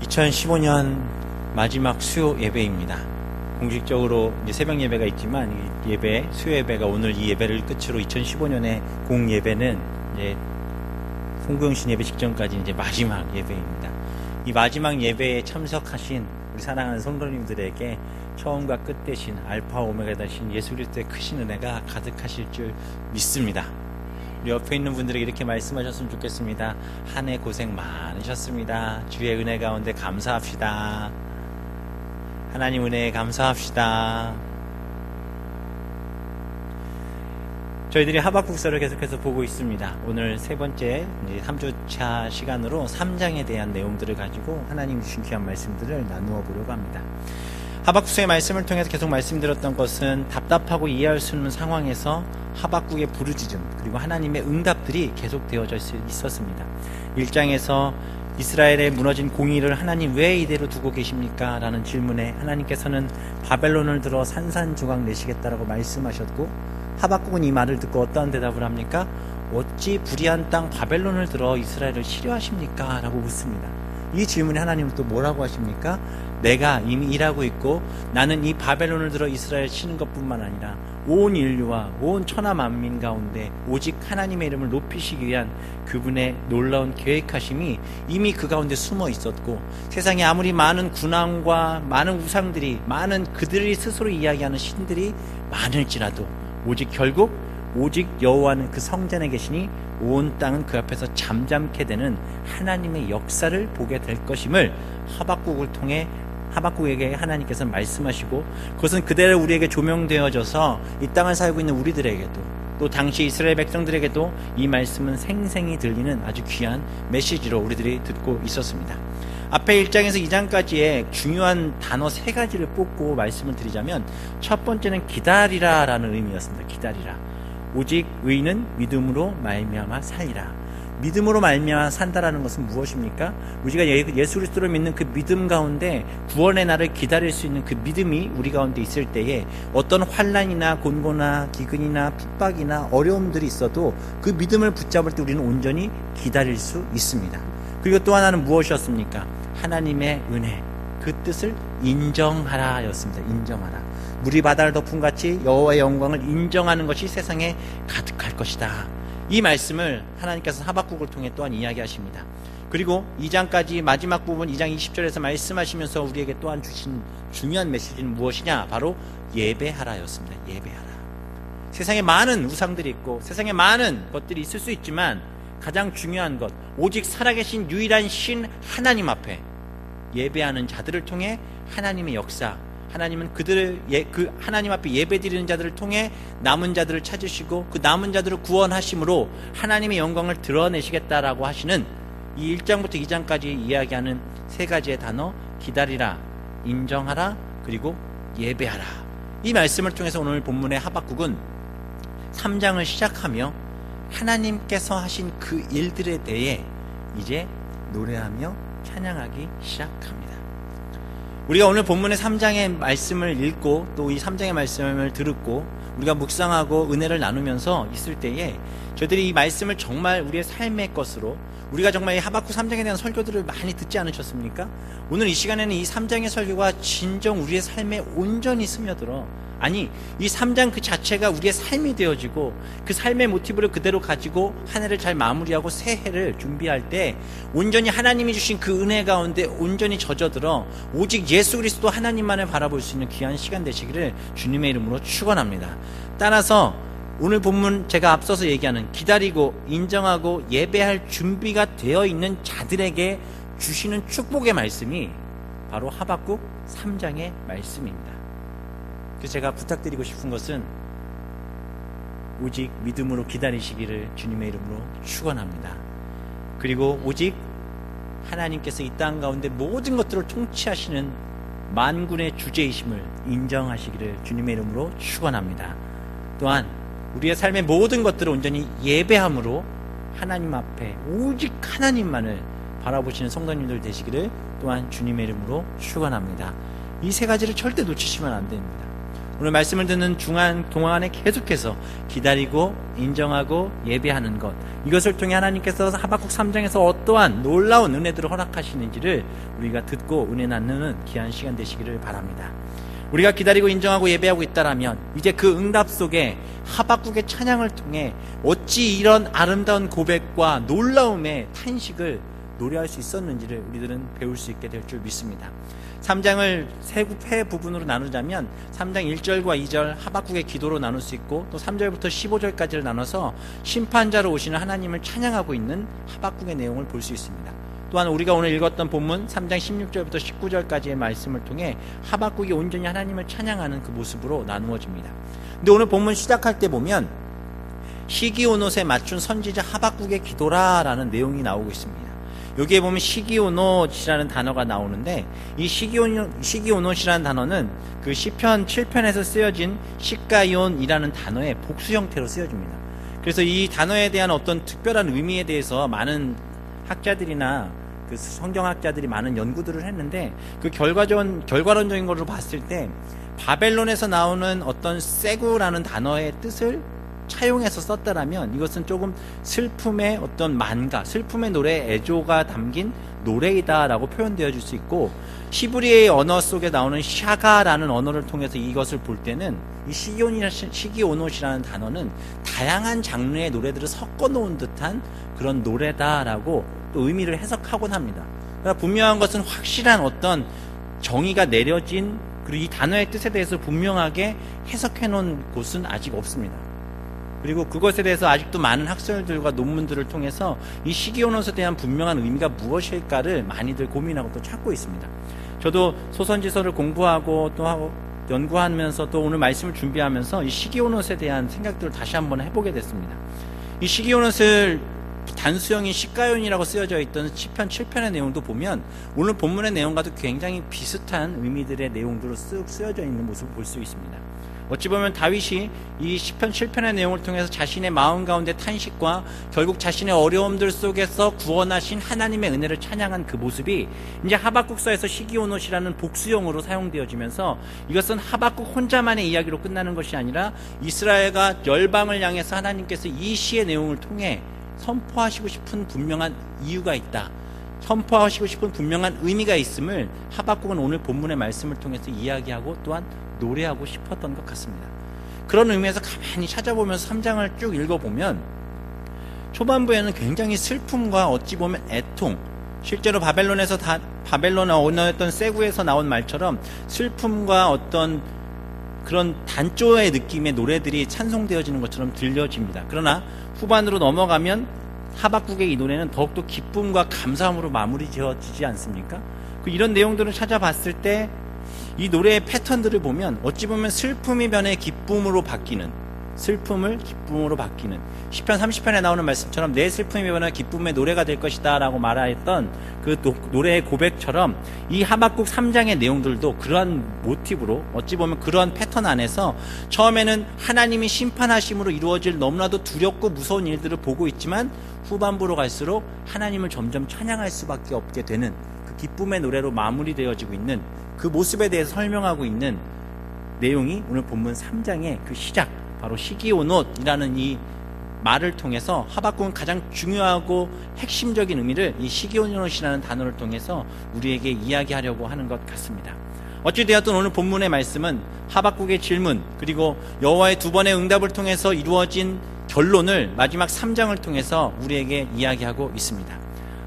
2015년 마지막 수요 예배입니다. 공식적으로 이제 새벽 예배가 있지만 이 예배, 수요 예배가 오늘 이 예배를 끝으로 2015년의 공 예배는 이제 송구영신 예배 직전까지 이제 마지막 예배입니다. 이 마지막 예배에 참석하신 우리 사랑하는 성도님들에게 처음과 끝 되신 알파 오메가 되신 예수 그리스도의 크신 은혜가 가득하실 줄 믿습니다. 우리 옆에 있는 분들에게 이렇게 말씀하셨으면 좋겠습니다. 한 해 고생 많으셨습니다. 주의 은혜 가운데 감사합시다. 하나님 은혜에 감사합시다. 저희들이 하박국서를 계속해서 보고 있습니다. 오늘 세 번째 3주차 시간으로 3장에 대한 내용들을 가지고 하나님 주신 귀한 말씀들을 나누어 보려고 합니다. 하박국서의 말씀을 통해서 계속 말씀드렸던 것은 답답하고 이해할 수 없는 상황에서 하박국의 부르짖음 그리고 하나님의 응답들이 계속 되어져 있었습니다. 1장에서 이스라엘의 무너진 공의를 하나님 왜 이대로 두고 계십니까? 라는 질문에 하나님께서는 바벨론을 들어 산산조각 내시겠다라고 말씀하셨고, 하박국은 이 말을 듣고 어떠한 대답을 합니까? 어찌 불의한 땅 바벨론을 들어 이스라엘을 치료하십니까? 라고 묻습니다. 이 질문에 하나님은 또 뭐라고 하십니까? 내가 이미 일하고 있고 나는 이 바벨론을 들어 이스라엘 치는 것뿐만 아니라 온 인류와 온 천하 만민 가운데 오직 하나님의 이름을 높이시기 위한 그분의 놀라운 계획하심이 이미 그 가운데 숨어 있었고, 세상에 아무리 많은 군왕과 많은 우상들이, 많은 그들이 스스로 이야기하는 신들이 많을지라도 오직 여호와는 그 성전에 계시니 온 땅은 그 앞에서 잠잠케 되는 하나님의 역사를 보게 될 것임을 하박국을 통해 하박국에게 하나님께서 말씀하시고, 그것은 그대로 우리에게 조명되어져서 이 땅을 살고 있는 우리들에게도, 또 당시 이스라엘 백성들에게도 이 말씀은 생생히 들리는 아주 귀한 메시지로 우리들이 듣고 있었습니다. 앞에 1장에서 2장까지의 중요한 단어 3가지를 뽑고 말씀을 드리자면, 첫 번째는 기다리라 라는 의미였습니다. 기다리라. 오직 의인은 믿음으로 말미암아 살리라. 믿음으로 말미암아 산다라는 것은 무엇입니까? 우리가 예수 그리스도를 믿는 그 믿음 가운데 구원의 날을 기다릴 수 있는 그 믿음이 우리 가운데 있을 때에 어떤 환난이나 곤고나 기근이나 핍박이나 어려움들이 있어도 그 믿음을 붙잡을 때 우리는 온전히 기다릴 수 있습니다. 그리고 또 하나는 무엇이었습니까? 하나님의 은혜, 그 뜻을 인정하라 였습니다. 인정하라. 물이 바다를 덮음같이 여호와의 영광을 인정하는 것이 세상에 가득할 것이다. 이 말씀을 하나님께서 하박국을 통해 또한 이야기하십니다. 그리고 2장까지 마지막 부분 2장 20절에서 말씀하시면서 우리에게 또한 주신 중요한 메시지는 무엇이냐? 바로 예배하라였습니다. 예배하라. 세상에 많은 우상들이 있고 세상에 많은 것들이 있을 수 있지만 가장 중요한 것, 오직 살아계신 유일한 신 하나님 앞에 예배하는 자들을 통해 하나님의 역사, 하나님은 그 하나님 앞에 예배드리는 자들을 통해 남은 자들을 찾으시고 그 남은 자들을 구원하심으로 하나님의 영광을 드러내시겠다라고 하시는 이 1장부터 2장까지 이야기하는 3가지의 단어, 기다리라, 인정하라, 그리고 예배하라. 이 말씀을 통해서 오늘 본문의 하박국은 3장을 시작하며 하나님께서 하신 그 일들에 대해 이제 노래하며 찬양하기 시작합니다. 우리가 오늘 본문의 3장의 말씀을 읽고 또 이 3장의 말씀을 듣고 우리가 묵상하고 은혜를 나누면서 있을 때에 저희들이 이 말씀을 정말 우리의 삶의 것으로, 우리가 정말 이 하박국 3장에 대한 설교들을 많이 듣지 않으셨습니까? 오늘 이 시간에는 이 3장의 설교가 진정 우리의 삶에 온전히 스며들어, 아니 이 3장 그 자체가 우리의 삶이 되어지고 그 삶의 모티브를 그대로 가지고 한 해를 잘 마무리하고 새 해를 준비할 때 온전히 하나님이 주신 그 은혜 가운데 온전히 젖어들어 오직 예수 그리스도 하나님만을 바라볼 수 있는 귀한 시간 되시기를 주님의 이름으로 축원합니다. 따라서 오늘 본문 제가 앞서서 얘기하는 기다리고 인정하고 예배할 준비가 되어 있는 자들에게 주시는 축복의 말씀이 바로 하박국 3장의 말씀입니다. 그래서 제가 부탁드리고 싶은 것은 오직 믿음으로 기다리시기를 주님의 이름으로 축원합니다. 그리고 오직 하나님께서 이 땅 가운데 모든 것들을 통치하시는 만군의 주제이심을 인정하시기를 주님의 이름으로 축원합니다. 또한 우리의 삶의 모든 것들을 온전히 예배함으로 하나님 앞에 오직 하나님만을 바라보시는 성도님들 되시기를 또한 주님의 이름으로 축원합니다. 이 3가지를 절대 놓치시면 안 됩니다. 오늘 말씀을 듣는 동안에 계속해서 기다리고 인정하고 예배하는 것, 이것을 통해 하나님께서 하박국 3장에서 어떠한 놀라운 은혜들을 허락하시는지를 우리가 듣고 은혜 나누는 귀한 시간 되시기를 바랍니다. 우리가 기다리고 인정하고 예배하고 있다라면 이제 그 응답 속에 하박국의 찬양을 통해 어찌 이런 아름다운 고백과 놀라움의 탄식을 노래할 수 있었는지를 우리들은 배울 수 있게 될 줄 믿습니다. 3장을 세 부분으로 나누자면 3장 1절과 2절 하박국의 기도로 나눌 수 있고, 또 3절부터 15절까지를 나눠서 심판자로 오시는 하나님을 찬양하고 있는 하박국의 내용을 볼 수 있습니다. 또한 우리가 오늘 읽었던 본문 3장 16절부터 19절까지의 말씀을 통해 하박국이 온전히 하나님을 찬양하는 그 모습으로 나누어집니다. 근데 오늘 본문 시작할 때 보면 시기온옷에 맞춘 선지자 하박국의 기도라라는 내용이 나오고 있습니다. 여기에 보면 시기온옷이라는 단어가 나오는데, 이 시기온옷이라는 단어는 그 시편 7편에서 쓰여진 시가온이라는 단어의 복수 형태로 쓰여집니다. 그래서 이 단어에 대한 어떤 특별한 의미에 대해서 많은 학자들이나 그 성경학자들이 많은 연구들을 했는데, 그 결과론적인 걸로 봤을 때 바벨론에서 나오는 어떤 세구라는 단어의 뜻을 차용해서 썼다라면 이것은 조금 슬픔의 어떤 만가, 슬픔의 노래, 애조가 담긴 노래이다라고 표현되어 줄 수 있고, 히브리의 언어 속에 나오는 샤가라는 언어를 통해서 이것을 볼 때는 이 시기온옷이라는 단어는 다양한 장르의 노래들을 섞어 놓은 듯한 그런 노래다라고 또 의미를 해석하곤 합니다. 그러나 분명한 것은 확실한 어떤 정의가 내려진, 그리고 이 단어의 뜻에 대해서 분명하게 해석해 놓은 곳은 아직 없습니다. 그리고 그것에 대해서 아직도 많은 학설들과 논문들을 통해서 이 시기온옷에 대한 분명한 의미가 무엇일까를 많이들 고민하고 또 찾고 있습니다. 저도 소선지서를 공부하고 또 연구하면서 또 오늘 말씀을 준비하면서 이 시기온옷에 대한 생각들을 다시 한번 해보게 됐습니다. 이 시기온옷을 단수형인 시가온이라고 쓰여져 있던 시편 7편의 내용도 보면 오늘 본문의 내용과도 굉장히 비슷한 의미들의 내용들로 쓱 쓰여져 있는 모습을 볼 수 있습니다. 어찌 보면 다윗이 이 시편 7편의 내용을 통해서 자신의 마음 가운데 탄식과 결국 자신의 어려움들 속에서 구원하신 하나님의 은혜를 찬양한 그 모습이 이제 하박국서에서 시기온옷이라는 복수형으로 사용되어지면서, 이것은 하박국 혼자만의 이야기로 끝나는 것이 아니라 이스라엘과 열방을 향해서 하나님께서 이 시의 내용을 통해 선포하시고 싶은 분명한 이유가 있다, 선포하시고 싶은 분명한 의미가 있음을 하박국은 오늘 본문의 말씀을 통해서 이야기하고 또한 노래하고 싶었던 것 같습니다. 그런 의미에서 가만히 찾아보면서 3장을 쭉 읽어보면 초반부에는 굉장히 슬픔과 어찌 보면 애통, 실제로 바벨론 언어였던 세구에서 나온 말처럼 슬픔과 어떤 그런 단조의 느낌의 노래들이 찬송되어지는 것처럼 들려집니다. 그러나 후반으로 넘어가면 하박국의 이 노래는 더욱더 기쁨과 감사함으로 마무리 지어지지 않습니까? 이런 내용들을 찾아봤을 때 이 노래의 패턴들을 보면 어찌 보면 슬픔이 변해 기쁨으로 바뀌는, 슬픔을 기쁨으로 바뀌는, 시편 30편에 나오는 말씀처럼 내 슬픔이 변해 기쁨의 노래가 될 것이다 라고 말하였던 그 노래의 고백처럼 이 하박국 3장의 내용들도 그러한 모티브로, 어찌 보면 그러한 패턴 안에서 처음에는 하나님이 심판하심으로 이루어질 너무나도 두렵고 무서운 일들을 보고 있지만 후반부로 갈수록 하나님을 점점 찬양할 수밖에 없게 되는 그 기쁨의 노래로 마무리되어지고 있는 그 모습에 대해서 설명하고 있는 내용이 오늘 본문 3장의 그 시작, 바로 시기온옷이라는 이 말을 통해서 하박국은 가장 중요하고 핵심적인 의미를 이 시기온옷이라는 단어를 통해서 우리에게 이야기하려고 하는 것 같습니다. 어찌되었든 오늘 본문의 말씀은 하박국의 질문, 그리고 여호와의 두 번의 응답을 통해서 이루어진 결론을 마지막 3장을 통해서 우리에게 이야기하고 있습니다.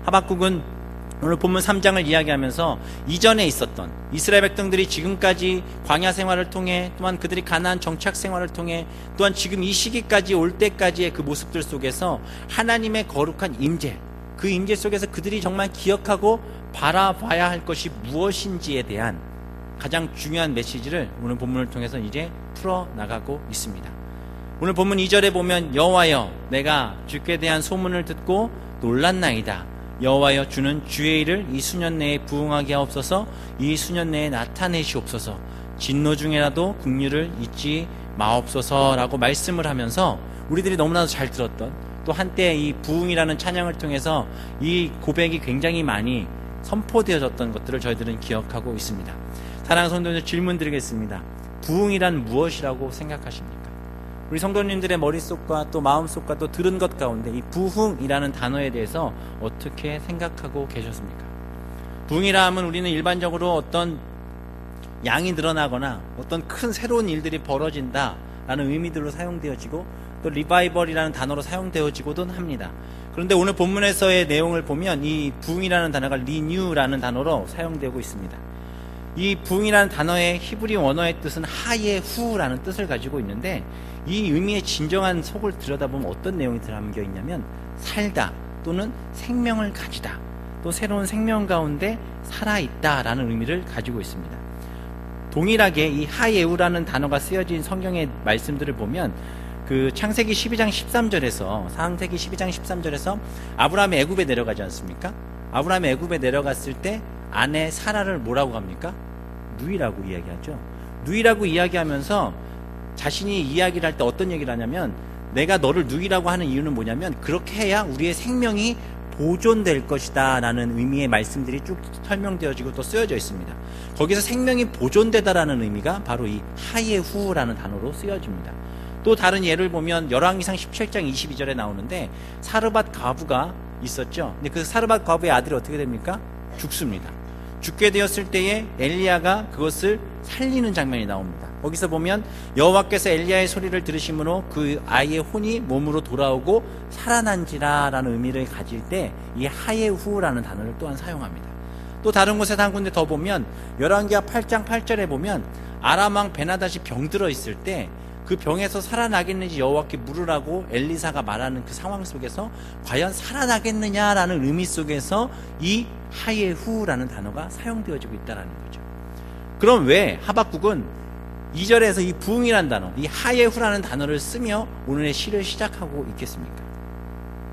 하박국은 오늘 본문 3장을 이야기하면서 이전에 있었던 이스라엘 백성들이 지금까지 광야 생활을 통해, 또한 그들이 가나안 정착 생활을 통해, 또한 지금 이 시기까지 올 때까지의 그 모습들 속에서 하나님의 거룩한 임재, 그 임재 속에서 그들이 정말 기억하고 바라봐야 할 것이 무엇인지에 대한 가장 중요한 메시지를 오늘 본문을 통해서 이제 풀어나가고 있습니다. 오늘 본문 2절에 보면 여호와여, 내가 주께 대한 소문을 듣고 놀랐나이다. 여호와여, 주는 주의 일을 이 수년 내에 부응하게 하옵소서. 이 수년 내에 나타내시옵소서. 진노 중에라도 긍휼을 잊지 마옵소서라고 말씀을 하면서 우리들이 너무나도 잘 들었던, 또 한때 이 부응이라는 찬양을 통해서 이 고백이 굉장히 많이 선포되어졌던 것들을 저희들은 기억하고 있습니다. 사랑하는 성도님들, 질문 드리겠습니다. 부흥이란 무엇이라고 생각하십니까? 우리 성도님들의 머릿속과 또 마음속과 또 들은 것 가운데 이 부흥이라는 단어에 대해서 어떻게 생각하고 계셨습니까? 부흥이라 하면 우리는 일반적으로 어떤 양이 늘어나거나 어떤 큰 새로운 일들이 벌어진다라는 의미들로 사용되어지고 또 리바이벌이라는 단어로 사용되어지고도 합니다. 그런데 오늘 본문에서의 내용을 보면 이 부흥이라는 단어가 리뉴라는 단어로 사용되고 있습니다. 이 부흥이라는 단어의 히브리 원어의 뜻은 하예 후라는 뜻을 가지고 있는데 이 의미의 진정한 속을 들여다보면 어떤 내용이 담겨 있냐면 살다 또는 생명을 가지다 또 새로운 생명 가운데 살아있다라는 의미를 가지고 있습니다. 동일하게 이 하예우라는 단어가 쓰여진 성경의 말씀들을 보면 그 창세기 12장 13절에서 아브라함이 애굽에 내려가지 않습니까? 아브라함이 애굽에 내려갔을 때 아내 사라를 뭐라고 합니까? 누이라고 이야기하죠. 누이라고 이야기하면서 자신이 이야기를 할 때 어떤 얘기를 하냐면 내가 너를 누이라고 하는 이유는 뭐냐면 그렇게 해야 우리의 생명이 보존될 것이다 라는 의미의 말씀들이 쭉 설명되어지고 또 쓰여져 있습니다. 거기서 생명이 보존되다라는 의미가 바로 이 하예후라는 단어로 쓰여집니다. 또 다른 예를 보면 열왕기상 17장 22절에 나오는데 사르밧 과부가 있었죠. 근데 그 사르밧 과부의 아들이 어떻게 됩니까? 죽습니다. 죽게 되었을 때에 엘리야가 그것을 살리는 장면이 나옵니다. 거기서 보면 여호와께서 엘리야의 소리를 들으심으로 그 아이의 혼이 몸으로 돌아오고 살아난지라 라는 의미를 가질 때 이 하예후라는 단어를 또한 사용합니다. 또 다른 곳에서 한 군데 더 보면 열왕기하 8장 8절에 보면 아람왕 베나닷이 병들어 있을 때 그 병에서 살아나겠는지 여호와께 물으라고 엘리사가 말하는 그 상황 속에서 과연 살아나겠느냐라는 의미 속에서 이 하예후라는 단어가 사용되어지고 있다는 거죠. 그럼 왜 하박국은 2절에서 이 부흥이라는 단어, 이 하예후라는 단어를 쓰며 오늘의 시를 시작하고 있겠습니까?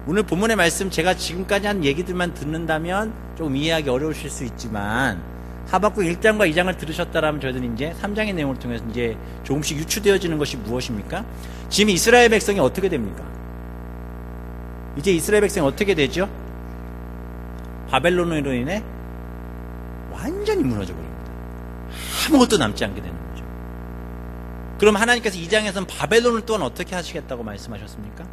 오늘 본문의 말씀 제가 지금까지 한 얘기들만 듣는다면 조금 이해하기 어려우실 수 있지만 하박국 1장과 2장을 들으셨다라면 저희들은 이제 3장의 내용을 통해서 이제 조금씩 유추되어지는 것이 무엇입니까? 지금 이스라엘 백성이 어떻게 됩니까? 이제 이스라엘 백성이 어떻게 되죠? 바벨론으로 인해 완전히 무너져 버립니다. 아무것도 남지 않게 되는 거죠. 그럼 하나님께서 2장에서는 바벨론을 또한 어떻게 하시겠다고 말씀하셨습니까?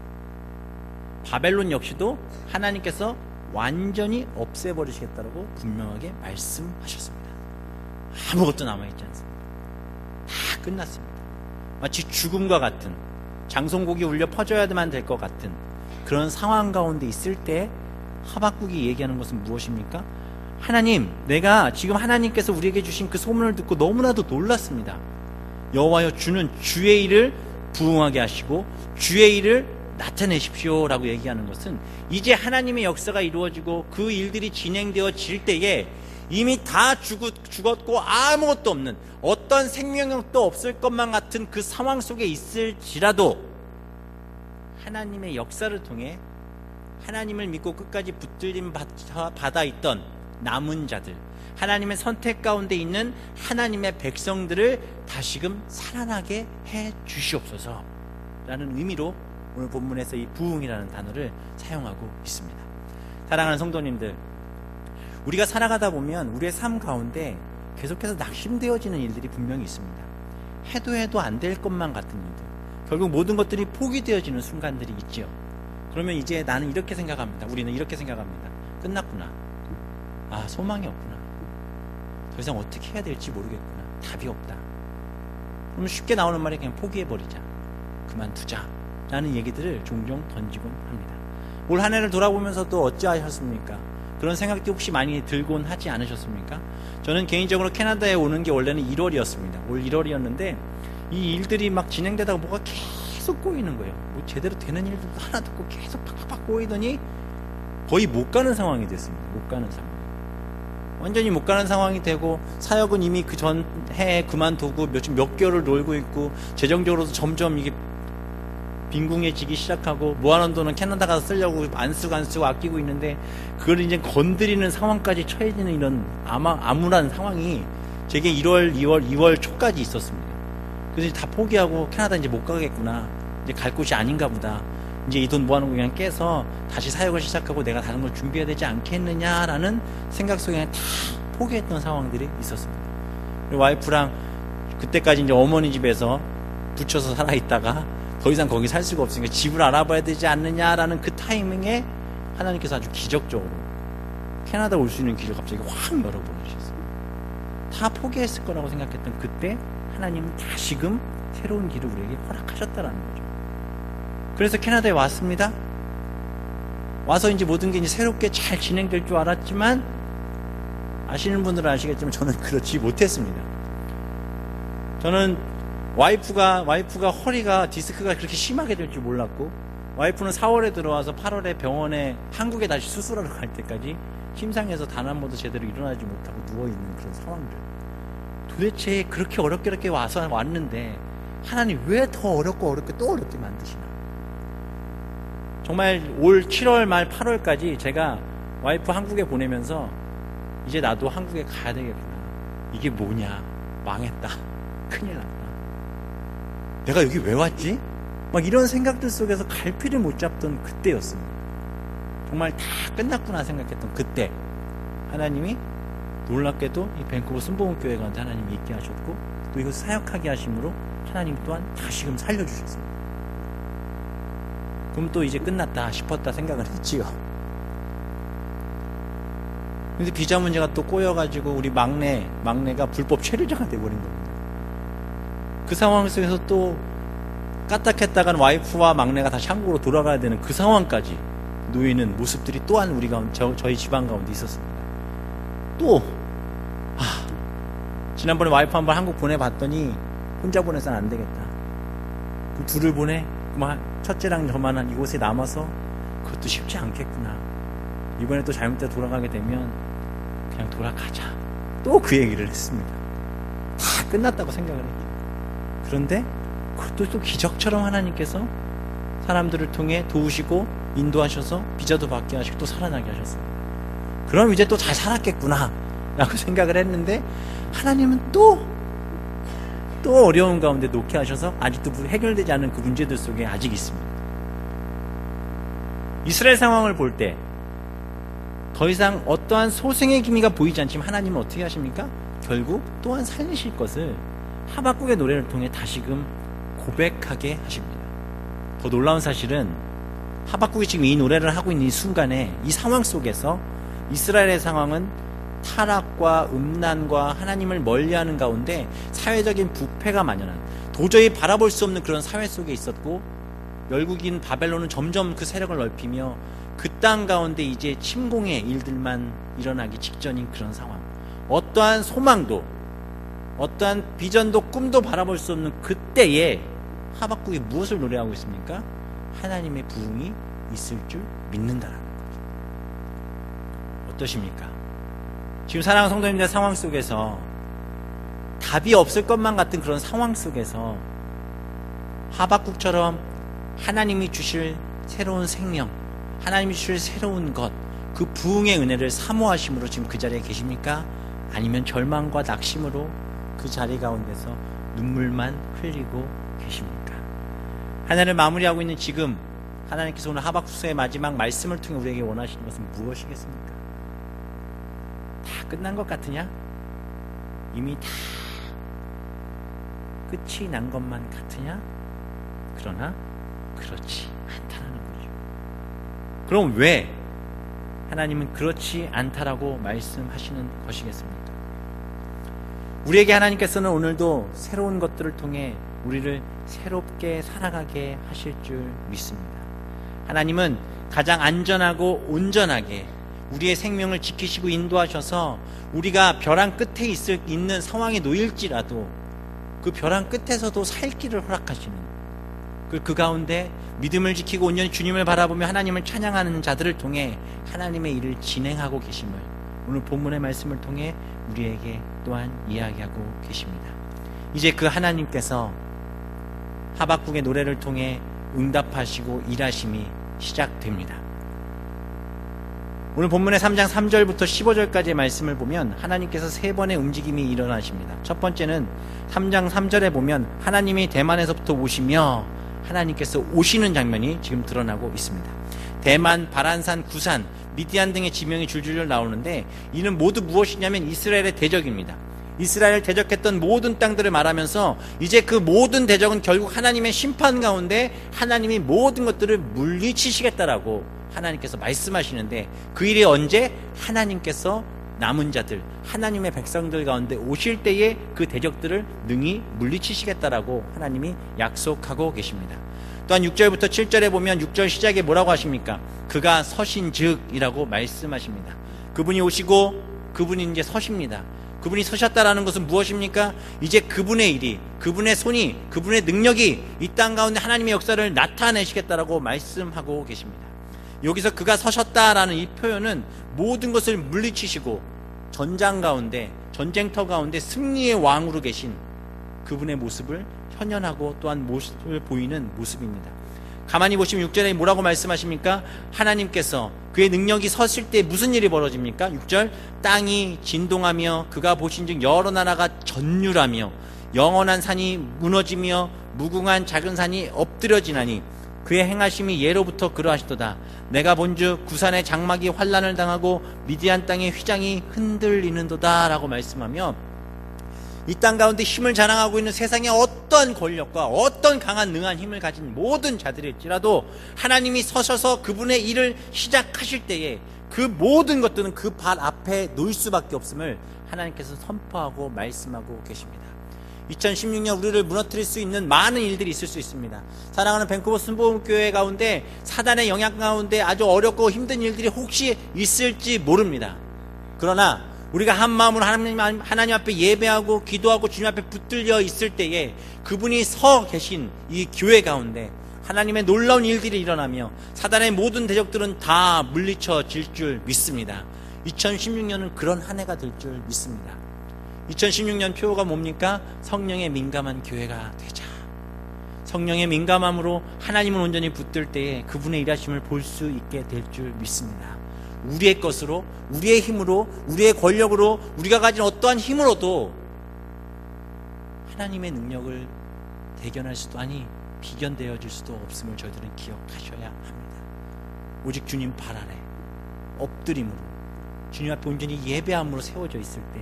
바벨론 역시도 하나님께서 완전히 없애버리시겠다고 분명하게 말씀하셨습니다. 아무것도 남아있지 않습니다. 다 끝났습니다. 마치 죽음과 같은 장송곡이 울려 퍼져야만 될 것 같은 그런 상황 가운데 있을 때 하박국이 얘기하는 것은 무엇입니까? 하나님, 내가 지금 하나님께서 우리에게 주신 그 소문을 듣고 너무나도 놀랐습니다. 여호와여, 주는 주의 일을 부응하게 하시고 주의 일을 나타내십시오 라고 얘기하는 것은 이제 하나님의 역사가 이루어지고 그 일들이 진행되어질 때에 이미 다 죽었고 아무것도 없는 어떤 생명력도 없을 것만 같은 그 상황 속에 있을지라도 하나님의 역사를 통해 하나님을 믿고 끝까지 붙들림 받아 있던 남은 자들, 하나님의 선택 가운데 있는 하나님의 백성들을 다시금 살아나게 해 주시옵소서 라는 의미로 오늘 본문에서 이 부흥이라는 단어를 사용하고 있습니다. 사랑하는 성도님들, 우리가 살아가다 보면 우리의 삶 가운데 계속해서 낙심되어지는 일들이 분명히 있습니다. 해도 안 될 것만 같은 일들, 결국 모든 것들이 포기되어지는 순간들이 있죠. 그러면 이제 나는 이렇게 생각합니다. 우리는 이렇게 생각합니다. 끝났구나. 아, 소망이 없구나. 더 이상 어떻게 해야 될지 모르겠구나. 답이 없다. 그러면 쉽게 나오는 말이 그냥 포기해버리자, 그만두자 라는 얘기들을 종종 던지곤 합니다. 올 한 해를 돌아보면서도 어찌하셨습니까? 그런 생각이 혹시 많이 들곤 하지 않으셨습니까? 저는 개인적으로 캐나다에 오는 게 원래는 1월이었습니다. 올 1월이었는데 이 일들이 막 진행되다가 뭐가 계속 꼬이는 거예요. 뭐 제대로 되는 일도 하나도 없고 계속 팍팍 꼬이더니 거의 못 가는 상황이 됐습니다. 못 가는 상황. 완전히 못 가는 상황이 되고 사역은 이미 그 전 해에 그만두고 몇 개월을 놀고 있고 재정적으로도 점점 이게 빈궁해지기 시작하고 모아놓은 돈은 캐나다 가서 쓰려고 안 쓰고 아끼고 있는데 그걸 이제 건드리는 상황까지 처해지는 이런 암울한 상황이 제게 1월, 2월 초까지 있었습니다. 그래서 다 포기하고 캐나다 이제 못 가겠구나. 이제 갈 곳이 아닌가 보다. 이제 이 돈 모아놓고 그냥 깨서 다시 사역을 시작하고 내가 다른 걸 준비해야 되지 않겠느냐라는 생각 속에 다 포기했던 상황들이 있었습니다. 와이프랑 그때까지 이제 어머니 집에서 붙여서 살아있다가 더 이상 거기 살 수가 없으니까 집을 알아봐야 되지 않느냐라는 그 타이밍에 하나님께서 아주 기적적으로 캐나다 올 수 있는 길을 갑자기 확 열어버리셨어요. 다 포기했을 거라고 생각했던 그때 하나님은 다시금 새로운 길을 우리에게 허락하셨다라는 거죠. 그래서 캐나다에 왔습니다. 와서 이제 모든 게 이제 새롭게 잘 진행될 줄 알았지만 아시는 분들은 아시겠지만 저는 그렇지 못했습니다. 저는 와이프가 허리가 디스크가 그렇게 심하게 될 줄 몰랐고, 와이프는 4월에 들어와서 8월에 병원에 한국에 다시 수술하러 갈 때까지 침상에서 단 한 번도 제대로 일어나지 못하고 누워있는 그런 상황들. 도대체 그렇게 어렵게 왔는데 하나님 왜 더 어렵고 또 어렵게 만드시나. 정말 올 7월 말 8월까지 제가 와이프 한국에 보내면서 이제 나도 한국에 가야 되겠구나. 이게 뭐냐, 망했다, 큰일 났다, 내가 여기 왜 왔지? 막 이런 생각들 속에서 갈피를 못 잡던 그때였습니다. 정말 다 끝났구나 생각했던 그때 하나님이 놀랍게도 이 밴쿠버 순복음교회 가운데 하나님이 있게 하셨고, 또 이거 사역하게 하심으로 하나님 또한 다시금 살려주셨습니다. 그럼 또 이제 끝났다 싶었다 생각을 했지요. 근데 비자 문제가 또 꼬여가지고 우리 막내가 불법 체류자가 돼버린 겁니다. 그 상황 속에서 또 까딱했다간 와이프와 막내가 다시 한국으로 돌아가야 되는 그 상황까지 놓이는 모습들이 또한 우리 가운데, 저희 집안 가운데 있었습니다. 또 지난번에 와이프 한번 한국 보내봤더니 혼자 보내서는 안 되겠다, 그 둘을 보내, 첫째랑 저만한 이곳에 남아서 그것도 쉽지 않겠구나, 이번에 또 잘못돼 돌아가게 되면 그냥 돌아가자, 또 그 얘기를 했습니다. 다 끝났다고 생각을 했죠. 그런데 그것도 또 기적처럼 하나님께서 사람들을 통해 도우시고 인도하셔서 비자도 받게 하시고 또 살아나게 하셨어요. 그럼 이제 또 잘 살았겠구나 라고 생각을 했는데, 하나님은 또 어려운 가운데 놓게 하셔서 아직도 해결되지 않은 그 문제들 속에 아직 있습니다. 이스라엘 상황을 볼 때 더 이상 어떠한 소생의 기미가 보이지 않지만 하나님은 어떻게 하십니까? 결국 또한 살리실 것을 하박국의 노래를 통해 다시금 고백하게 하십니다. 더 놀라운 사실은 하박국이 지금 이 노래를 하고 있는 이 순간에, 이 상황 속에서 이스라엘의 상황은 타락과 음란과 하나님을 멀리하는 가운데 사회적인 부패가 만연한, 도저히 바라볼 수 없는 그런 사회 속에 있었고, 열국인 바벨론은 점점 그 세력을 넓히며 그 땅 가운데 이제 침공의 일들만 일어나기 직전인 그런 상황, 어떠한 소망도 어떠한 비전도 꿈도 바라볼 수 없는 그때에 하박국이 무엇을 노래하고 있습니까? 하나님의 부흥이 있을 줄 믿는다라는 거죠. 어떠십니까? 지금 사랑하는 성도님들 상황 속에서 답이 없을 것만 같은 그런 상황 속에서 하박국처럼 하나님이 주실 새로운 생명, 하나님이 주실 새로운 것, 그 부흥의 은혜를 사모하심으로 지금 그 자리에 계십니까? 아니면 절망과 낙심으로 그 자리 가운데서 눈물만 흘리고 계십니까? 하나를 마무리하고 있는 지금 하나님께서 오늘 하박국서의 마지막 말씀을 통해 우리에게 원하시는 것은 무엇이겠습니까? 다 끝난 것 같으냐? 이미 다 끝이 난 것만 같으냐? 그러나 그렇지 않다라는 거죠. 그럼 왜 하나님은 그렇지 않다라고 말씀하시는 것이겠습니까? 우리에게 하나님께서는 오늘도 새로운 것들을 통해 우리를 새롭게 살아가게 하실 줄 믿습니다. 하나님은 가장 안전하고 온전하게 우리의 생명을 지키시고 인도하셔서 우리가 벼랑 끝에 있는 상황에 놓일지라도 그 벼랑 끝에서도 살 길을 허락하시는, 그 가운데 믿음을 지키고 온전히 주님을 바라보며 하나님을 찬양하는 자들을 통해 하나님의 일을 진행하고 계심을 오늘 본문의 말씀을 통해 우리에게 또한 이야기하고 계십니다. 이제 그 하나님께서 하박국의 노래를 통해 응답하시고 일하심이 시작됩니다. 오늘 본문의 3장 3절부터 15절까지의 말씀을 보면 하나님께서 세 번의 움직임이 일어나십니다. 첫 번째는 3장 3절에 보면 하나님이 대만에서부터 오시며 하나님께서 오시는 장면이 지금 드러나고 있습니다. 대만, 바란산, 구산, 미디안 등의 지명이 줄줄줄 나오는데 이는 모두 무엇이냐면 이스라엘의 대적입니다. 이스라엘을 대적했던 모든 땅들을 말하면서 이제 그 모든 대적은 결국 하나님의 심판 가운데 하나님이 모든 것들을 물리치시겠다라고 하나님께서 말씀하시는데, 그 일이 언제? 하나님께서 남은 자들, 하나님의 백성들 가운데 오실 때에 그 대적들을 능히 물리치시겠다라고 하나님이 약속하고 계십니다. 또한 6절부터 7절에 보면 6절 시작에 뭐라고 하십니까? 그가 서신즉이라고 말씀하십니다. 그분이 오시고 그분이 이제 서십니다. 그분이 서셨다라는 것은 무엇입니까? 이제 그분의 일이, 그분의 손이, 그분의 능력이 이 땅 가운데 하나님의 역사를 나타내시겠다라고 말씀하고 계십니다. 여기서 그가 서셨다라는 이 표현은 모든 것을 물리치시고 전장 가운데, 전쟁터 가운데 승리의 왕으로 계신 그분의 모습을 현현하고 또한 모습을 보이는 모습입니다. 가만히 보시면 6절에 뭐라고 말씀하십니까? 하나님께서 그의 능력이 섰을 때 무슨 일이 벌어집니까? 6절, 땅이 진동하며 그가 보신즉 여러 나라가 전율하며 영원한 산이 무너지며 무궁한 작은 산이 엎드려지나니 그의 행하심이 예로부터 그러하시도다. 내가 본즉 구산의 장막이 환란을 당하고 미디안 땅의 휘장이 흔들리는도다 라고 말씀하며, 이 땅 가운데 힘을 자랑하고 있는 세상의 어떤 권력과 어떤 강한 능한 힘을 가진 모든 자들일지라도 하나님이 서셔서 그분의 일을 시작하실 때에 그 모든 것들은 그 발 앞에 놓일 수밖에 없음을 하나님께서 선포하고 말씀하고 계십니다. 2016년 우리를 무너뜨릴 수 있는 많은 일들이 있을 수 있습니다. 사랑하는 밴쿠버 순복음교회 가운데 사단의 영향 가운데 아주 어렵고 힘든 일들이 혹시 있을지 모릅니다. 그러나 우리가 한 마음으로 하나님 앞에 예배하고 기도하고 주님 앞에 붙들려 있을 때에 그분이 서 계신 이 교회 가운데 하나님의 놀라운 일들이 일어나며 사단의 모든 대적들은 다 물리쳐질 줄 믿습니다. 2016년은 그런 한 해가 될 줄 믿습니다. 2016년 표어가 뭡니까? 성령에 민감한 교회가 되자. 성령의 민감함으로 하나님을 온전히 붙들 때에 그분의 일하심을 볼 수 있게 될 줄 믿습니다. 우리의 것으로, 우리의 힘으로, 우리의 권력으로, 우리가 가진 어떠한 힘으로도 하나님의 능력을 대견할 수도 아니 비견되어질 수도 없음을 저희들은 기억하셔야 합니다. 오직 주님 발 아래 엎드림으로 주님 앞에 온전히 예배함으로 세워져 있을 때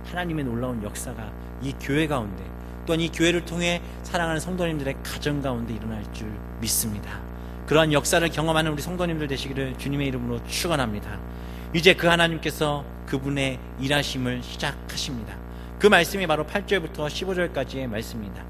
하나님의 놀라운 역사가 이 교회 가운데, 또한 이 교회를 통해 사랑하는 성도님들의 가정 가운데 일어날 줄 믿습니다. 그러한 역사를 경험하는 우리 성도님들 되시기를 주님의 이름으로 축원합니다. 이제 그 하나님께서 그분의 일하심을 시작하십니다. 그 말씀이 바로 8절부터 15절까지의 말씀입니다.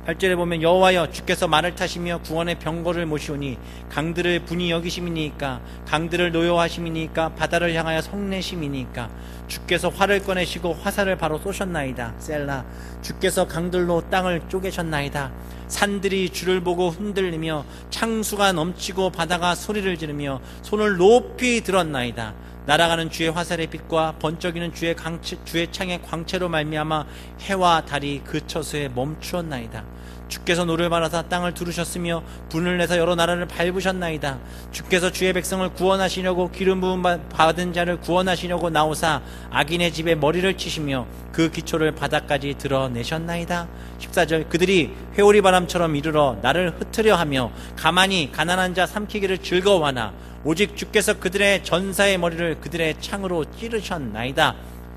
8절에 보면 여호와여 주께서 말을 타시며 구원의 병거를 모시오니 강들을 분이 여기심이니까, 강들을 노여하심이니까, 바다를 향하여 성내심이니까, 주께서 활을 꺼내시고 화살을 바로 쏘셨나이다. 셀라. 주께서 강들로 땅을 쪼개셨나이다. 산들이 주를 보고 흔들리며 창수가 넘치고 바다가 소리를 지르며 손을 높이 들었나이다. 날아가는 주의 화살의 빛과 번쩍이는 주의 창의 광채로 말미암아 해와 달이 그 처소에 멈추었나이다. 주께서 노를 바라사 땅을 두르셨으며 분을 내서 여러 나라를 밟으셨나이다. 주께서 주의 백성을 구원하시려고 기름 부음 받은 자를 구원하시려고 나오사 악인의 집에 머리를 치시며 그 기초를 바닥까지 드러내셨나이다. 14절 그들이 회오리 바람처럼 이르러 나를 흩으려 하며 가만히 가난한 자 삼키기를 즐거워하나 오직 주께서 그들의 전사의 머리를 그들의 창으로 찌르셨나이다.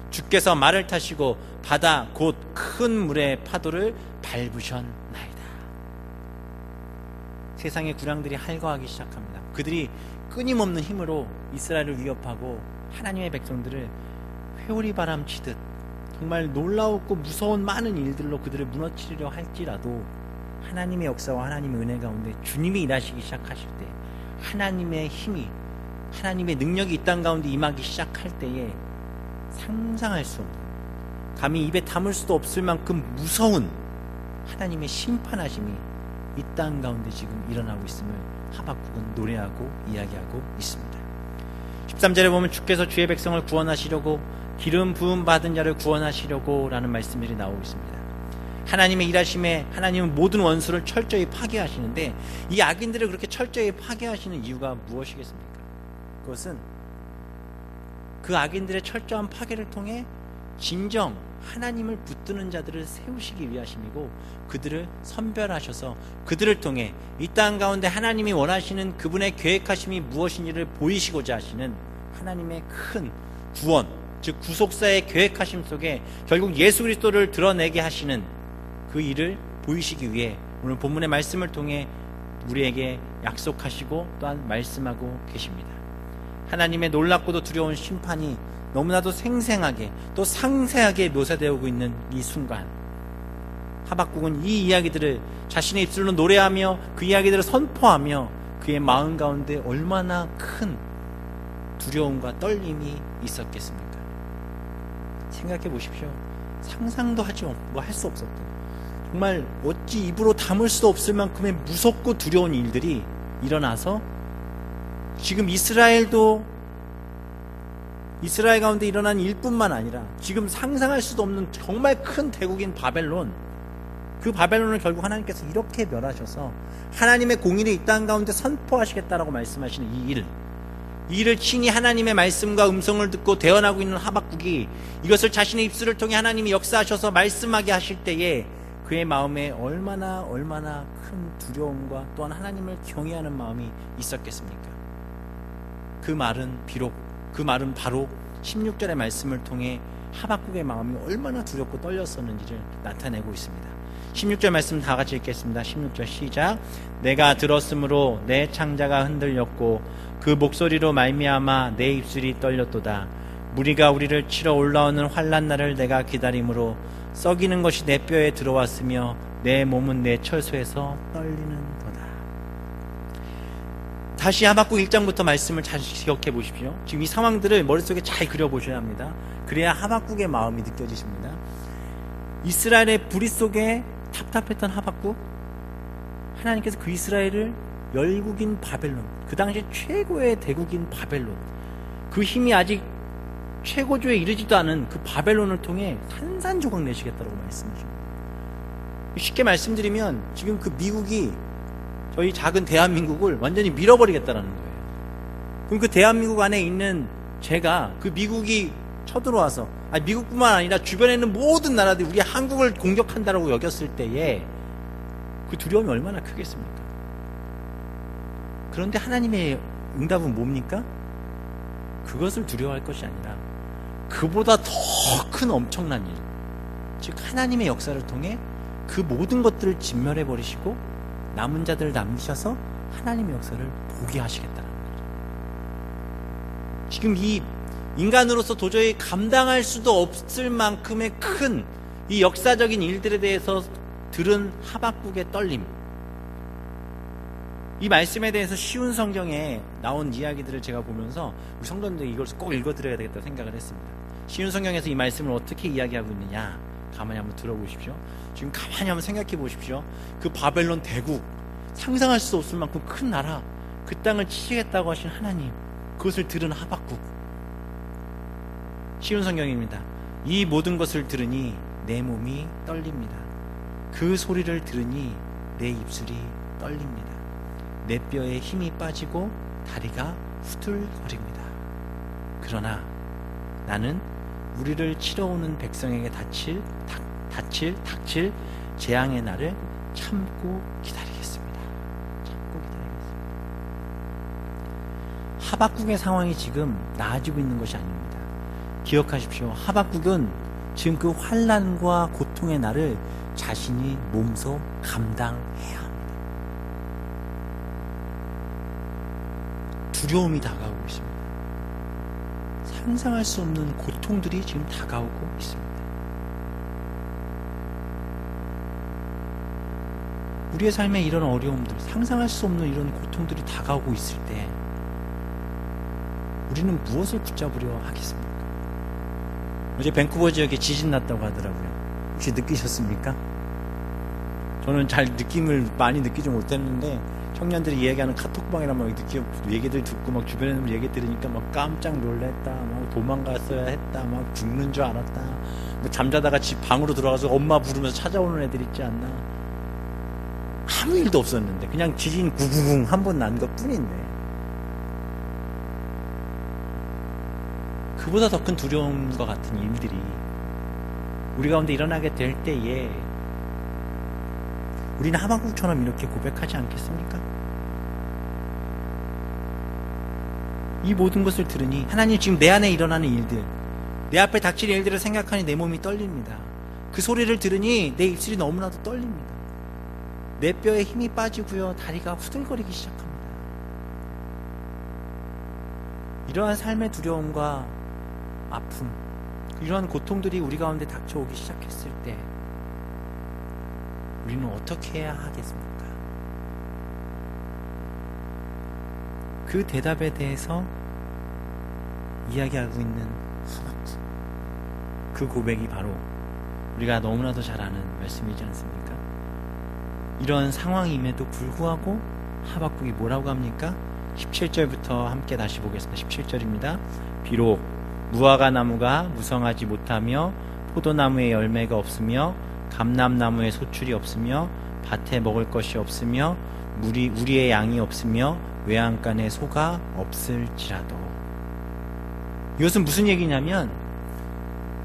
주께서 말을 타시고 바다 곧 큰 물의 파도를 밟으셨나이다. 세상의 구량들이 할거하기 시작합니다. 그들이 끊임없는 힘으로 이스라엘을 위협하고 하나님의 백성들을 회오리 바람 치듯 정말 놀라웠고 무서운 많은 일들로 그들을 무너뜨리려 할지라도 하나님의 역사와 하나님의 은혜 가운데 주님이 일하시기 시작하실 때 하나님의 힘이, 하나님의 능력이 이 땅 가운데 임하기 시작할 때에 상상할 수 없는, 감히 입에 담을 수도 없을 만큼 무서운 하나님의 심판하심이 이 땅 가운데 지금 일어나고 있음을 하박국은 노래하고 이야기하고 있습니다. 13절에 보면 주께서 주의 백성을 구원하시려고 기름 부음 받은 자를 구원하시려고 라는 말씀들이 나오고 있습니다. 하나님의 일하심에 하나님은 모든 원수를 철저히 파괴하시는데 이 악인들을 그렇게 철저히 파괴하시는 이유가 무엇이겠습니까? 그것은 그 악인들의 철저한 파괴를 통해 진정 하나님을 붙드는 자들을 세우시기 위하심이고 그들을 선별하셔서 그들을 통해 이 땅 가운데 하나님이 원하시는 그분의 계획하심이 무엇인지를 보이시고자 하시는 하나님의 큰 구원, 즉 구속사의 계획하심 속에 결국 예수 그리스도를 드러내게 하시는 그 일을 보이시기 위해 오늘 본문의 말씀을 통해 우리에게 약속하시고 또한 말씀하고 계십니다. 하나님의 놀랍고도 두려운 심판이 너무나도 생생하게 또 상세하게 묘사되고 있는 이 순간, 하박국은 이 이야기들을 자신의 입술로 노래하며 그 이야기들을 선포하며 그의 마음 가운데 얼마나 큰 두려움과 떨림이 있었겠습니까? 생각해 보십시오. 상상도 할 수 없었던, 정말 어찌 입으로 담을 수도 없을 만큼의 무섭고 두려운 일들이 일어나서 지금 이스라엘 가운데 일어난 일뿐만 아니라 지금 상상할 수도 없는 정말 큰 대국인 바벨론, 그 바벨론을 결국 하나님께서 이렇게 멸하셔서 하나님의 공의를 이 땅 가운데 선포하시겠다라고 말씀하시는 이 일을 친히 하나님의 말씀과 음성을 듣고 대언하고 있는 하박국이 이것을 자신의 입술을 통해 하나님이 역사하셔서 말씀하게 하실 때에 그의 마음에 얼마나 큰 두려움과 또한 하나님을 경외하는 마음이 있었겠습니까? 그 말은 바로 16절의 말씀을 통해 하박국의 마음이 얼마나 두렵고 떨렸었는지를 나타내고 있습니다. 16절 말씀 다 같이 읽겠습니다. 16절 시작. 내가 들었으므로 내 창자가 흔들렸고 그 목소리로 말미암아 내 입술이 떨렸도다. 무리가 우리를 치러 올라오는 환난 날을 내가 기다림으로 썩이는 것이 내 뼈에 들어왔으며 내 몸은 내 처소에서 떨리는 도다. 다시 하박국 1장부터 말씀을 잘 기억해 보십시오. 지금 이 상황들을 머릿속에 잘 그려보셔야 합니다. 그래야 하박국의 마음이 느껴지십니다. 이스라엘의 불의 속에 답답했던 하박국, 하나님께서 그 이스라엘을 열국인 바벨론, 그 당시 최고의 대국인 바벨론, 그 힘이 아직 최고조에 이르지도 않은 그 바벨론을 통해 산산조각 내시겠다고 말씀하십니다. 쉽게 말씀드리면 지금 그 미국이 저희 작은 대한민국을 완전히 밀어버리겠다라는 거예요. 그럼 그 대한민국 안에 있는 제가 그 미국이 쳐들어와서, 미국뿐만 아니라 주변에 있는 모든 나라들이 우리 한국을 공격한다라고 여겼을 때에 그 두려움이 얼마나 크겠습니까? 그런데 하나님의 응답은 뭡니까? 그것을 두려워할 것이 아니라 그보다 더 큰 엄청난 일, 즉 하나님의 역사를 통해 그 모든 것들을 진멸해버리시고 남은 자들을 남기셔서 하나님의 역사를 보게 하시겠다는 거죠. 지금 이 인간으로서 도저히 감당할 수도 없을 만큼의 큰 이 역사적인 일들에 대해서 들은 하박국의 떨림, 이 말씀에 대해서 쉬운 성경에 나온 이야기들을 제가 보면서 우리 성도님들 이것을 꼭 읽어드려야 되겠다고 생각을 했습니다. 쉬운 성경에서 이 말씀을 어떻게 이야기하고 있느냐, 가만히 한번 들어보십시오. 지금 가만히 한번 생각해 보십시오. 그 바벨론 대국, 상상할 수 없을 만큼 큰 나라, 그 땅을 치시겠다고 하신 하나님, 그것을 들은 하박국. 쉬운 성경입니다. 이 모든 것을 들으니 내 몸이 떨립니다. 그 소리를 들으니 내 입술이 떨립니다. 내 뼈에 힘이 빠지고 다리가 후들거립니다. 그러나 나는 우리를 치러 오는 백성에게 닥칠 재앙의 날을 참고 기다리겠습니다. 하박국의 상황이 지금 나아지고 있는 것이 아닙니다. 기억하십시오. 하박국은 지금 그 환난과 고통의 날을 자신이 몸소 감당해야 합니다. 두려움이 다가오고 있습니다. 상상할 수 없는 고통들이 지금 다가오고 있습니다. 우리의 삶에 이런 어려움들, 상상할 수 없는 이런 고통들이 다가오고 있을 때 우리는 무엇을 붙잡으려 하겠습니까? 어제 밴쿠버 지역에 지진 났다고 하더라고요. 혹시 느끼셨습니까? 저는 잘 느낌을 많이 느끼지 못했는데 청년들이 이야기하는 카톡방이랑 막 얘기들 듣고 막 주변에 있는 얘기 들으니까 막 깜짝 놀랐다, 막 도망갔어야 했다, 막 죽는 줄 알았다, 뭐 잠자다가 집 방으로 들어가서 엄마 부르면서 찾아오는 애들 있지 않나. 아무 일도 없었는데 그냥 지진 구구궁 한 번 난 것 뿐인데 그보다 더 큰 두려움과 같은 일들이 우리 가운데 일어나게 될 때에 우리는 하박국처럼 이렇게 고백하지 않겠습니까? 이 모든 것을 들으니 하나님, 지금 내 안에 일어나는 일들, 내 앞에 닥칠 일들을 생각하니 내 몸이 떨립니다. 그 소리를 들으니 내 입술이 너무나도 떨립니다. 내 뼈에 힘이 빠지고요, 다리가 후들거리기 시작합니다. 이러한 삶의 두려움과 아픔, 이러한 고통들이 우리 가운데 닥쳐오기 시작했을 때 우리는 어떻게 해야 하겠습니까? 그 대답에 대해서 이야기하고 있는 하박국, 그 고백이 바로 우리가 너무나도 잘 아는 말씀이지 않습니까? 이런 상황임에도 불구하고 하박국이 뭐라고 합니까? 17절부터 함께 다시 보겠습니다. 17절입니다. 비록 무화과 나무가 무성하지 못하며 포도나무에 열매가 없으며 감람나무에 소출이 없으며 밭에 먹을 것이 없으며 우리의 양이 없으며 외양간에 소가 없을지라도. 이것은 무슨 얘기냐면,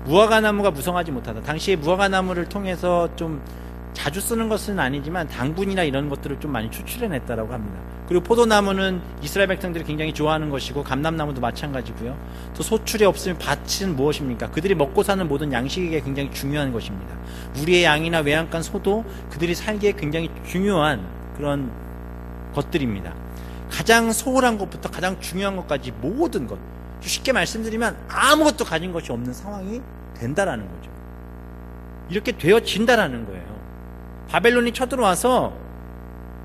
무화과 나무가 무성하지 못하다. 당시에 무화과 나무를 통해서 좀 자주 쓰는 것은 아니지만 당분이나 이런 것들을 좀 많이 추출해냈다라고 합니다. 그리고 포도나무는 이스라엘 백성들이 굉장히 좋아하는 것이고, 감람나무도 마찬가지고요. 또 소출이 없으면 밭은 무엇입니까? 그들이 먹고 사는 모든 양식에게 굉장히 중요한 것입니다. 우리의 양이나 외양간 소도 그들이 살기에 굉장히 중요한 그런 것들입니다. 가장 소홀한 것부터 가장 중요한 것까지 모든 것, 쉽게 말씀드리면 아무것도 가진 것이 없는 상황이 된다라는 거죠. 이렇게 되어진다라는 거예요. 바벨론이 쳐들어와서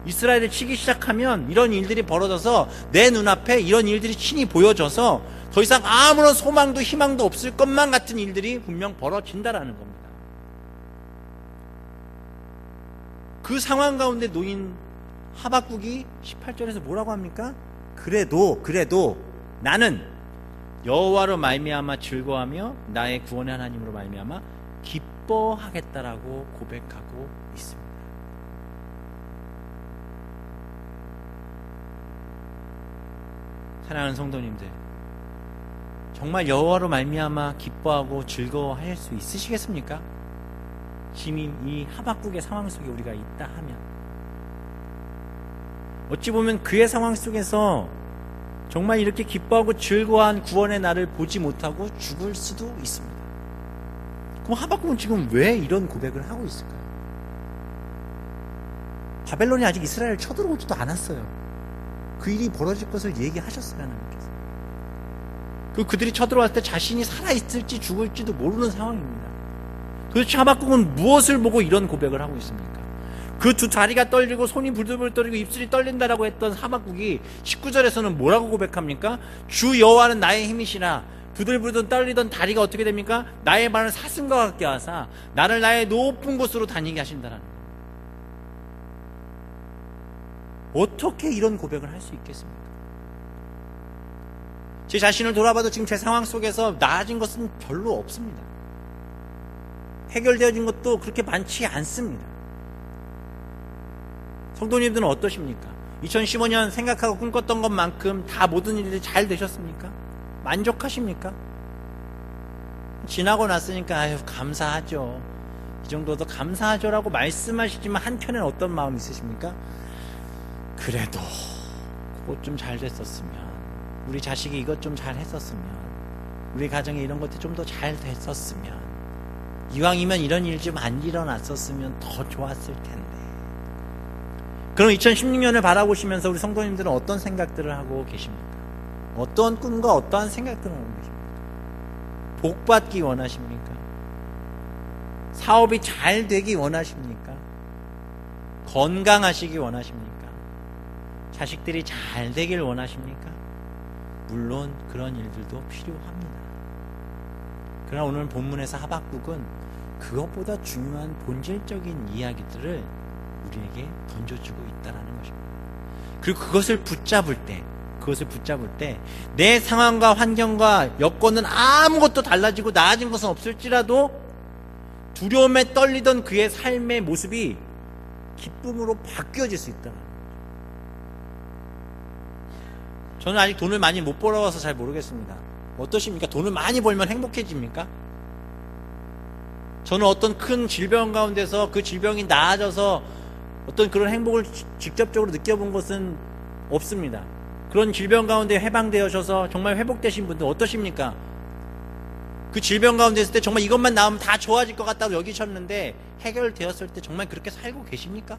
이스라엘을 치기 시작하면 이런 일들이 벌어져서 내 눈앞에 이런 일들이 친히 보여져서 더 이상 아무런 소망도 희망도 없을 것만 같은 일들이 분명 벌어진다라는 겁니다. 그 상황 가운데 놓인 하박국이 18절에서 뭐라고 합니까? 그래도 나는 여호와로 말미암아 즐거워하며 나의 구원의 하나님으로 말미암아 기뻐하겠다라고 고백하고 있습니다. 사랑하는 성도님들, 정말 여호와로 말미암아 기뻐하고 즐거워할 수 있으시겠습니까? 지금 이 하박국의 상황 속에 우리가 있다 하면, 어찌 보면 그의 상황 속에서 정말 이렇게 기뻐하고 즐거워한 구원의 날을 보지 못하고 죽을 수도 있습니다. 그럼 하박국은 지금 왜 이런 고백을 하고 있을까요? 바벨론이 아직 이스라엘을 쳐들어오지도 않았어요. 그 일이 벌어질 것을 얘기하셨어요, 하나님께서. 그들이 쳐들어왔을 때 자신이 살아있을지 죽을지도 모르는 상황입니다. 도대체 하박국은 무엇을 보고 이런 고백을 하고 있습니까? 그 두 다리가 떨리고 손이 불들불 떨리고 입술이 떨린다라고 했던 하박국이 19절에서는 뭐라고 고백합니까? 주 여호와는 나의 힘이시라. 부들부들 떨리던 다리가 어떻게 됩니까? 나의 발을 사슴과 같게 하사 나를 나의 높은 곳으로 다니게 하신다라는 거예요. 어떻게 이런 고백을 할 수 있겠습니까? 제 자신을 돌아봐도 지금 제 상황 속에서 나아진 것은 별로 없습니다. 해결되어진 것도 그렇게 많지 않습니다. 성도님들은 어떠십니까? 2015년 생각하고 꿈꿨던 것만큼 다 모든 일들이 잘 되셨습니까? 만족하십니까? 지나고 났으니까 아유 감사하죠. 이 정도도 감사하죠라고 말씀하시지만 한편에는 어떤 마음이 있으십니까? 그래도 그것 좀 잘 됐었으면, 우리 자식이 이것 좀 잘 했었으면, 우리 가정에 이런 것들이 좀 더 잘 됐었으면, 이왕이면 이런 일 좀 안 일어났었으면 더 좋았을 텐데. 그럼 2016년을 바라보시면서 우리 성도님들은 어떤 생각들을 하고 계십니까? 어떤 꿈과 어떠한 생각들을 하고 계십니까? 복받기 원하십니까? 사업이 잘 되기 원하십니까? 건강하시기 원하십니까? 자식들이 잘 되길 원하십니까? 물론 그런 일들도 필요합니다. 그러나 오늘 본문에서 하박국은 그것보다 중요한 본질적인 이야기들을 우리에게 던져주고 있다는 것입니다. 그리고 그것을 붙잡을 때 내 상황과 환경과 여건은 아무것도 달라지고 나아진 것은 없을지라도 두려움에 떨리던 그의 삶의 모습이 기쁨으로 바뀌어질 수 있다는 거죠. 저는 아직 돈을 많이 못 벌어와서 잘 모르겠습니다. 어떠십니까? 돈을 많이 벌면 행복해집니까? 저는 어떤 큰 질병 가운데서 그 질병이 나아져서 어떤 그런 행복을 직접적으로 느껴본 것은 없습니다. 그런 질병 가운데 해방되셔서 정말 회복되신 분들 어떠십니까? 그 질병 가운데 있을 때 정말 이것만 나오면 다 좋아질 것 같다고 여기셨는데 해결되었을 때 정말 그렇게 살고 계십니까?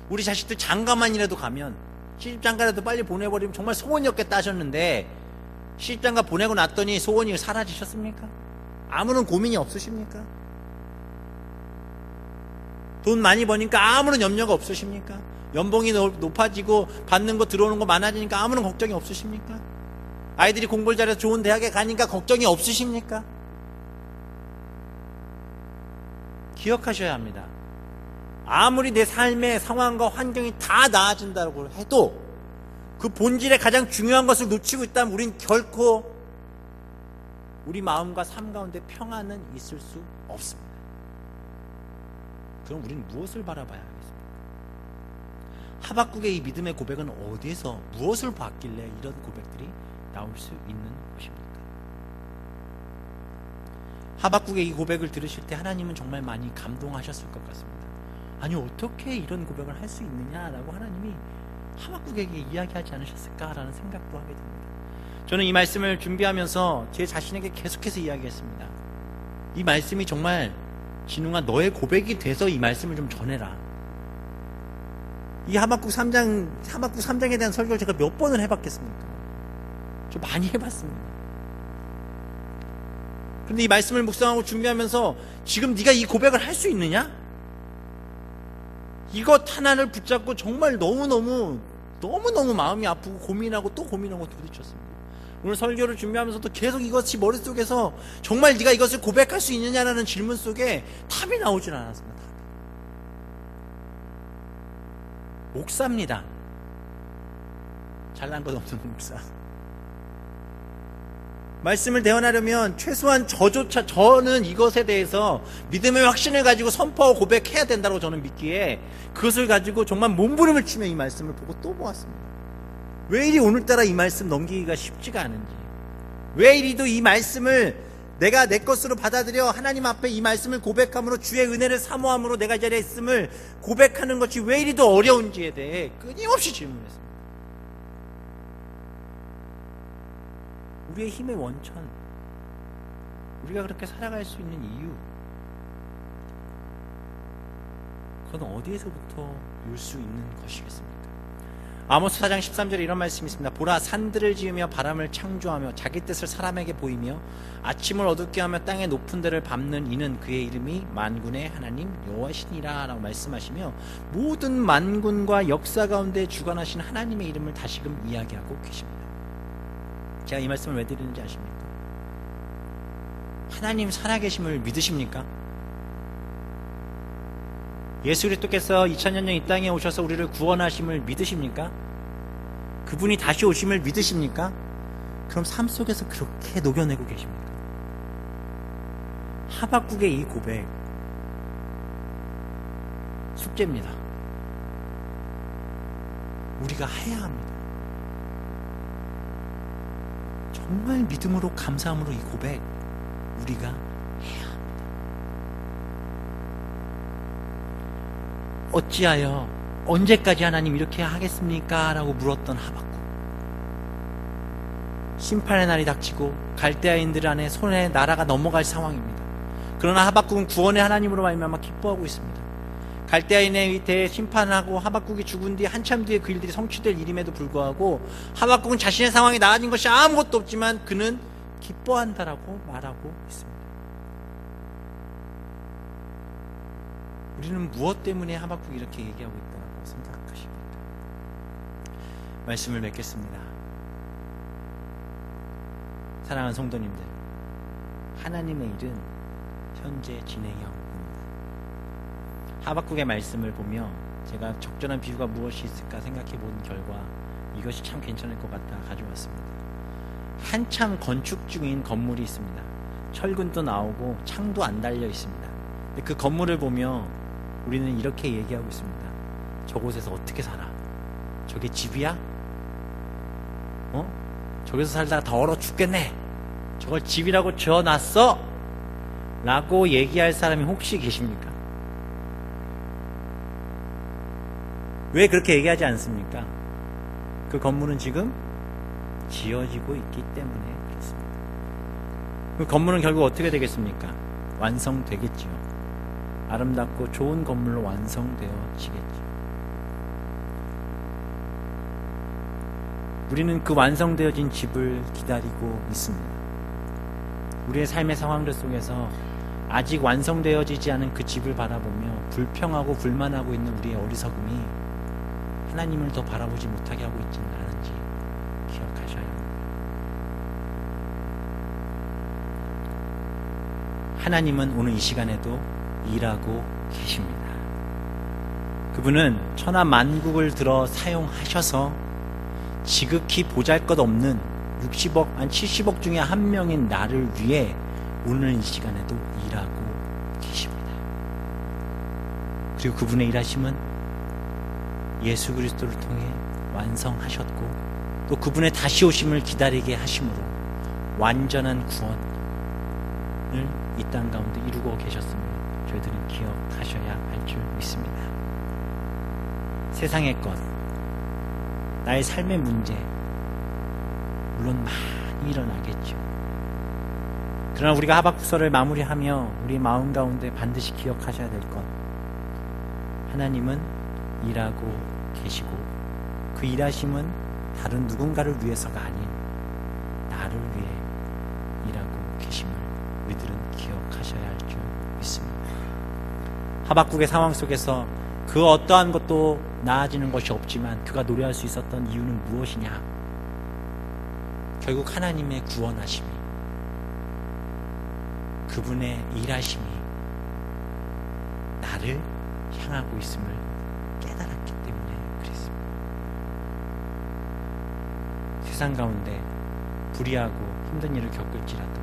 우리 자식들 장가만이라도 가면, 시집장가라도 빨리 보내버리면 정말 소원이 없겠다 하셨는데 시집장가 보내고 났더니 소원이 사라지셨습니까? 아무런 고민이 없으십니까? 돈 많이 버니까 아무런 염려가 없으십니까? 연봉이 높아지고 받는 거 들어오는 거 많아지니까 아무런 걱정이 없으십니까? 아이들이 공부를 잘해서 좋은 대학에 가니까 걱정이 없으십니까? 기억하셔야 합니다. 아무리 내 삶의 상황과 환경이 다 나아진다고 해도 그 본질의 가장 중요한 것을 놓치고 있다면 우린 결코 우리 마음과 삶 가운데 평안은 있을 수 없습니다. 그럼 우리는 무엇을 바라봐야 하겠습니까? 하박국의 이 믿음의 고백은 어디에서 무엇을 봤길래 이런 고백들이 나올 수 있는 것입니까? 하박국의 이 고백을 들으실 때 하나님은 정말 많이 감동하셨을 것 같습니다. 아니 어떻게 이런 고백을 할 수 있느냐라고 하나님이 하박국에게 이야기하지 않으셨을까라는 생각도 하게 됩니다. 저는 이 말씀을 준비하면서 제 자신에게 계속해서 이야기했습니다. 이 말씀이 정말 진웅아 너의 고백이 돼서 이 말씀을 좀 전해라. 이 하박국 3장에 대한 설교를 제가 몇 번을 해봤겠습니까? 좀 많이 해봤습니다. 그런데 이 말씀을 묵상하고 준비하면서 지금 네가 이 고백을 할 수 있느냐? 이것 하나를 붙잡고 정말 너무너무 마음이 아프고 고민하고 또 고민하고 부딪혔습니다. 오늘 설교를 준비하면서도 계속 이것이 머릿속에서 정말 네가 이것을 고백할 수 있느냐라는 질문 속에 답이 나오질 않았습니다. 목사입니다. 잘난 것 없는 목사. 말씀을 대언하려면 최소한 저는 이것에 대해서 믿음의 확신을 가지고 선포하고 고백해야 된다고 저는 믿기에 그것을 가지고 정말 몸부림을 치며 이 말씀을 보고 또 보았습니다. 왜 이리 오늘따라 이 말씀 넘기기가 쉽지가 않은지, 왜 이리도 이 말씀을 내가 내 것으로 받아들여 하나님 앞에 이 말씀을 고백함으로 주의 은혜를 사모함으로 내가 이 자리에 있음을 고백하는 것이 왜 이리도 어려운지에 대해 끊임없이 질문했습니다. 우리의 힘의 원천, 우리가 그렇게 살아갈 수 있는 이유, 그건 어디에서부터 올 수 있는 것이겠습니까? 아모스 4장 13절에 이런 말씀이 있습니다. 보라, 산들을 지으며 바람을 창조하며 자기 뜻을 사람에게 보이며 아침을 어둡게 하며 땅의 높은 데를 밟는 이는 그의 이름이 만군의 하나님 여호와시니라 라고 말씀하시며 모든 만군과 역사 가운데 주관하신 하나님의 이름을 다시금 이야기하고 계십니다. 제가 이 말씀을 왜 드리는지 아십니까? 하나님 살아계심을 믿으십니까? 예수 그리스도께서 2000년 전 이 땅에 오셔서 우리를 구원하심을 믿으십니까? 그분이 다시 오심을 믿으십니까? 그럼 삶 속에서 그렇게 녹여내고 계십니까? 하박국의 이 고백, 숙제입니다. 우리가 해야 합니다. 정말 믿음으로 감사함으로 이 고백 우리가 해야 합니다. 어찌하여 언제까지 하나님 이렇게 하겠습니까? 라고 물었던 하박국. 심판의 날이 닥치고 갈대아인들 안에 손에 나라가 넘어갈 상황입니다. 그러나 하박국은 구원의 하나님으로 말미암아 기뻐하고 있습니다. 갈대아인에 대해 심판하고 하박국이 죽은 뒤 한참 뒤에 그 일들이 성취될 일임에도 불구하고 하박국은 자신의 상황이 나아진 것이 아무것도 없지만 그는 기뻐한다라고 말하고 있습니다. 우리는 무엇 때문에 하박국이 이렇게 얘기하고 있다고 생각하십니까? 말씀을 맺겠습니다. 사랑하는 성도님들, 하나님의 일은 현재 진행형입니다. 하박국의 말씀을 보며 제가 적절한 비유가 무엇이 있을까 생각해 본 결과 이것이 참 괜찮을 것 같아 가져왔습니다. 한참 건축 중인 건물이 있습니다. 철근도 나오고 창도 안 달려 있습니다. 근데 그 건물을 보며 우리는 이렇게 얘기하고 있습니다. 저곳에서 어떻게 살아? 저게 집이야? 저기서 살다가 다 얼어 죽겠네. 저걸 집이라고 지어놨어? 라고 얘기할 사람이 혹시 계십니까? 왜 그렇게 얘기하지 않습니까? 그 건물은 지금 지어지고 있기 때문에 그렇습니다. 그 건물은 결국 어떻게 되겠습니까? 완성되겠지요. 아름답고 좋은 건물로 완성되어지겠지요. 우리는 그 완성되어진 집을 기다리고 있습니다. 우리의 삶의 상황들 속에서 아직 완성되어지지 않은 그 집을 바라보며 불평하고 불만하고 있는 우리의 어리석음이 하나님을 더 바라보지 못하게 하고 있지는 않은지 기억하셔야 합니다. 하나님은 오늘 이 시간에도 일하고 계십니다. 그분은 천하 만국을 들어 사용하셔서 지극히 보잘것없는 60억, 한 70억 중에 한 명인 나를 위해 오늘 이 시간에도 일하고 계십니다. 그리고 그분의 일하심은 예수 그리스도를 통해 완성하셨고 또 그분의 다시 오심을 기다리게 하심으로 완전한 구원을 이 땅 가운데 이루고 계셨음을 저희들은 기억하셔야 할 줄 믿습니다. 세상의 것, 나의 삶의 문제 물론 많이 일어나겠죠. 그러나 우리가 하박국서를 마무리하며 우리 마음 가운데 반드시 기억하셔야 될 것, 하나님은 일하고 계시고 그 일하심은 다른 누군가를 위해서가 아닌 나를 위해 일하고 계심을 우리들은 기억하셔야 할 줄 믿습니다. 하박국의 상황 속에서 그 어떠한 것도 나아지는 것이 없지만 그가 노래할 수 있었던 이유는 무엇이냐? 결국 하나님의 구원하심이, 그분의 일하심이 나를 향하고 있음을 깨달았기 때문에 그랬습니다. 세상 가운데 불의하고 힘든 일을 겪을지라도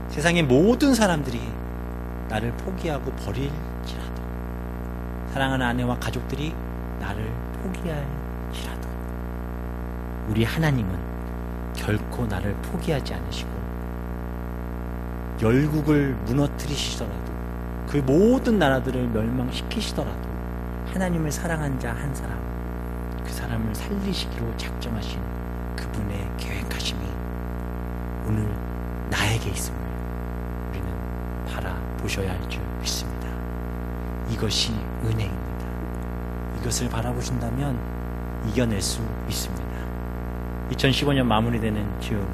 세상의 모든 사람들이 나를 포기하고 버릴지라도 사랑하는 아내와 가족들이 나를 포기할지라도 우리 하나님은 결코 나를 포기하지 않으시고 열국을 무너뜨리시더라도 그 모든 나라들을 멸망시키시더라도 하나님을 사랑한 자 한 사람, 그 사람을 살리시기로 작정하신 그분의 계획하심이 오늘 나에게 있음을 우리는 바라보셔야 할 줄 믿습니다. 이것이 은혜입니다. 이것을 바라보신다면 이겨낼 수 있습니다. 2015년 마무리되는 즈음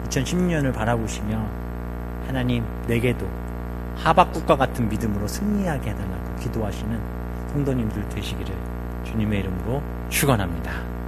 2016년을 바라보시며 하나님 내게도 하박국과 같은 믿음으로 승리하게 해달라고 기도하시는 성도님들 되시기를 주님의 이름으로 축원합니다.